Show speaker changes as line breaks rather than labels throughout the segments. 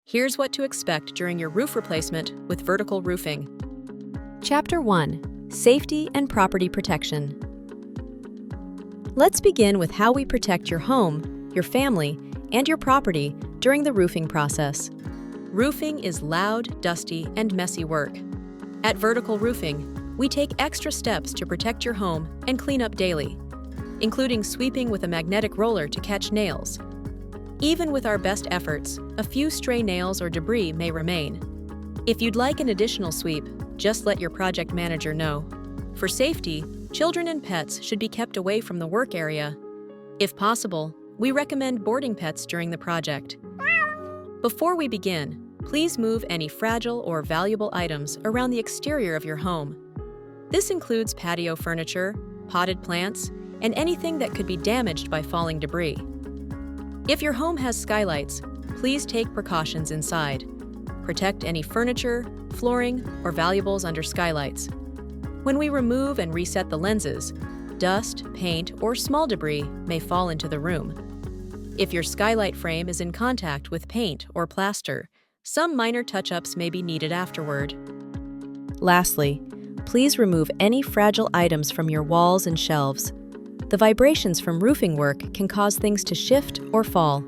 Here's what to expect during your roof replacement with Vertical Roofing. Chapter 1: Safety and Property Protection. Let's begin with how we protect your home, your family, and your property during the roofing process. Roofing is loud, dusty, and messy work. At Vertical Roofing, we take extra steps to protect your home and clean up daily, including sweeping with a magnetic roller to catch nails. Even with our best efforts, a few stray nails or debris may remain. If you'd like an additional sweep, just let your project manager know. For safety, children and pets should be kept away from the work area. If possible, we recommend boarding pets during the project. Before we begin, please move any fragile or valuable items around the exterior of your home. This includes patio furniture, potted plants, and anything that could be damaged by falling debris. If your home has skylights, please take precautions inside. Protect any furniture, flooring, or valuables under skylights. When we remove and reset the lenses, dust, paint, or small debris may fall into the room. If your skylight frame is in contact with paint or plaster, some minor touch-ups may be needed afterward. Lastly, please remove any fragile items from your walls and shelves. The vibrations from roofing work can cause things to shift or fall.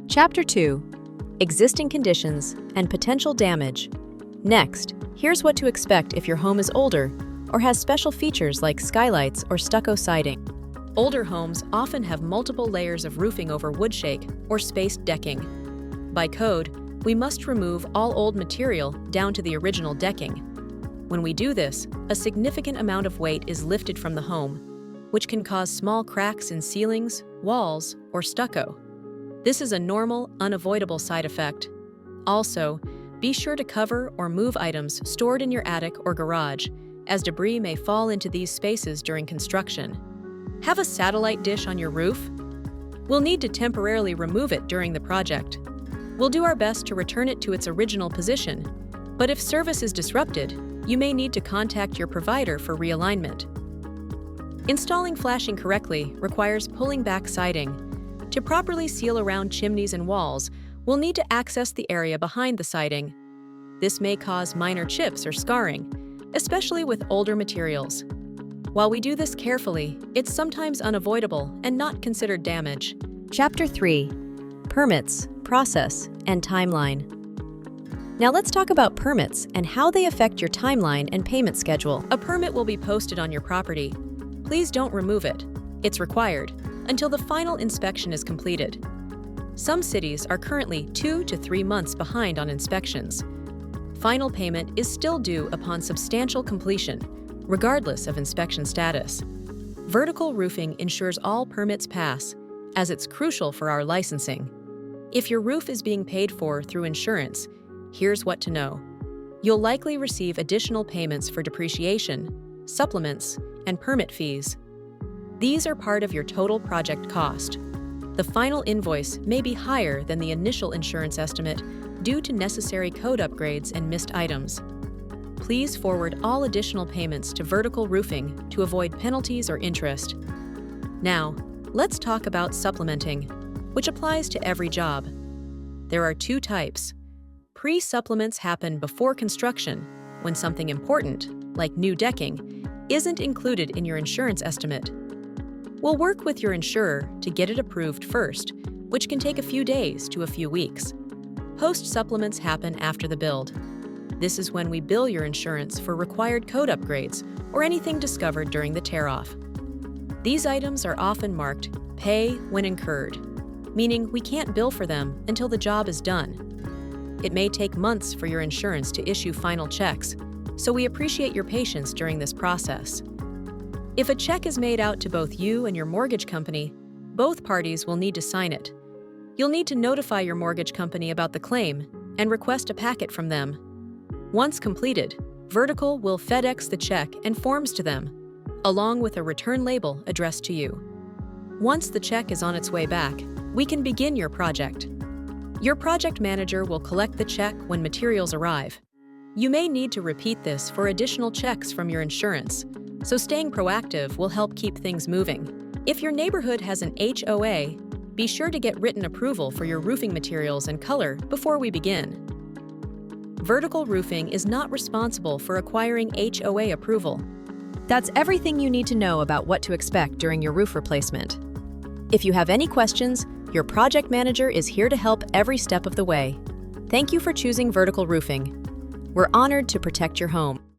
Chapter 2: Existing Conditions and Potential Damage. Next, here's what to expect if your home is older or has special features like skylights or stucco siding. Older homes often have multiple layers of roofing over woodshake or spaced decking. By code, we must remove all old material down to the original decking. When we do this, a significant amount of weight is lifted from the home, which can cause small cracks in ceilings, walls, or stucco. This is a normal, unavoidable side effect. Also, be sure to cover or move items stored in your attic or garage, as debris may fall into these spaces during construction. Have a satellite dish on your roof? We'll need to temporarily remove it during the project. We'll do our best to return it to its original position, but if service is disrupted, you may need to contact your provider for realignment. Installing flashing correctly requires pulling back siding. To properly seal around chimneys and walls, we'll need to access the area behind the siding. This may cause minor chips or scarring, especially with older materials. While we do this carefully, it's sometimes unavoidable and not considered damage. Chapter 3: Permits, Process, and Timeline. Now let's talk about permits and how they affect your timeline and payment schedule. A permit will be posted on your property. Please don't remove it. It's required until the final inspection is completed. Some cities are currently 2 to 3 months behind on inspections. Final payment is still due upon substantial completion, regardless of inspection status. Vertical Roofing ensures all permits pass, as it's crucial for our licensing. If your roof is being paid for through insurance, here's what to know. You'll likely receive additional payments for depreciation, supplements, and permit fees. These are part of your total project cost. The final invoice may be higher than the initial insurance estimate due to necessary code upgrades and missed items. Please forward all additional payments to Vertical Roofing to avoid penalties or interest. Now, let's talk about supplementing, which applies to every job. There are 2 types. Pre-supplements happen before construction, when something important, like new decking, isn't included in your insurance estimate. We'll work with your insurer to get it approved first, which can take a few days to a few weeks. Post-supplements happen after the build. This is when we bill your insurance for required code upgrades or anything discovered during the tear-off. These items are often marked "Pay when incurred," meaning we can't bill for them until the job is done. It may take months for your insurance to issue final checks, so we appreciate your patience during this process. If a check is made out to both you and your mortgage company, both parties will need to sign it. You'll need to notify your mortgage company about the claim and request a packet from them. Once completed, Vertical will FedEx the check and forms to them, along with a return label addressed to you. Once the check is on its way back, we can begin your project. Your project manager will collect the check when materials arrive. You may need to repeat this for additional checks from your insurance, so staying proactive will help keep things moving. If your neighborhood has an HOA, Be sure to get written approval for your roofing materials and color before we begin. Vertical Roofing is not responsible for acquiring HOA approval. That's everything you need to know about what to expect during your roof replacement. If you have any questions, your project manager is here to help every step of the way. Thank you for choosing Vertical Roofing. We're honored to protect your home.